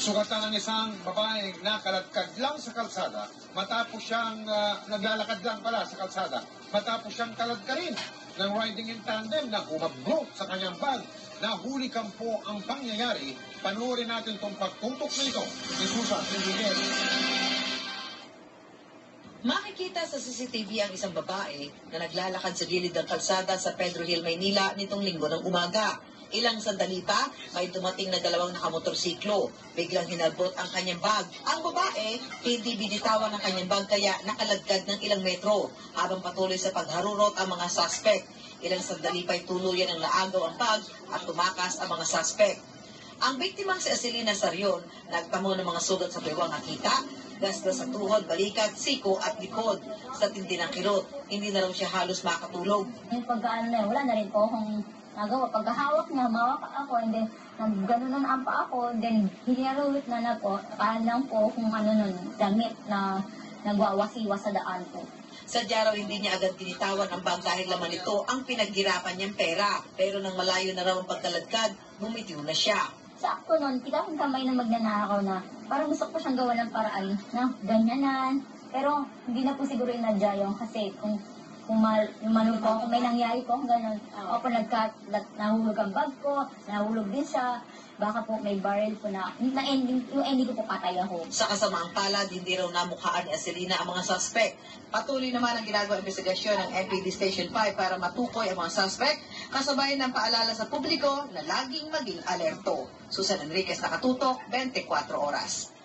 Sugatan ng isang babaeng nakaladkad lang sa kalsada matapos siyang naglalakad lang pala sa kalsada matapos siyang kaladkarin ng riding in tandem na humablot sa kanyang bag. Nahuli po ang pangyayari. Panoorin natin itong pagtutok na ito ni Susan Enriquez. Makikita sa CCTV ang isang babae na naglalakad sa gilid ng kalsada sa Pedro Hill, Maynila nitong linggo ng umaga. Ilang sandali pa, may dumating na dalawang nakamotorsiklo. Biglang hinabot ang kanyang bag. Ang babae, hindi binitawan ang kanyang bag kaya nakaladkad ng ilang metro habang patuloy sa pagharurot ang mga suspect. Ilang sandali pa'y tuluyan ang naagaw ang bag at tumakas ang mga suspect. Ang biktimang si Acelina Sarion, nagtamo ng mga sugat sa bewang at hita, gasgas sa tuhod, balikat, siko at likod. Sa tindi ng kirot, hindi na raw siya halos makatulog. Yung pagkaan na wala na rin po akong nagawa. Pagkahawak niya, mawak ako, and then gano'n ang pa ako, and then hiniharulit na po, lang po kung ano nun, damit na nagwawasiwas sa daan po. Sadya raw hindi niya agad tinitawan ang bag dahil laman nito ang pinaghirapan niyang pera. Pero nang malayo na raw ang pagkaladkad, bumitiw na siya. Sakto nun, kita kong kamay na magnanakaw na parang gusto ko siyang gawa ng paraan na ganyanan. Pero hindi na po siguro inadya yun kasi kung may nangyari po kung gano'n, o po nahulog ang bag ko, nahulog din siya, baka po may barrel po na yung ending ko po patay ako. Sa kasamaang palad, hindi raw namukhaan ni Acelina ang mga suspect. Patuloy naman ang ginagawa investigasyon ng NPD Station 5 para matukoy ang mga suspect, kasabay ng paalala sa publiko na laging maging alerto. Susan Enriquez, Nakatutok, 24 Oras.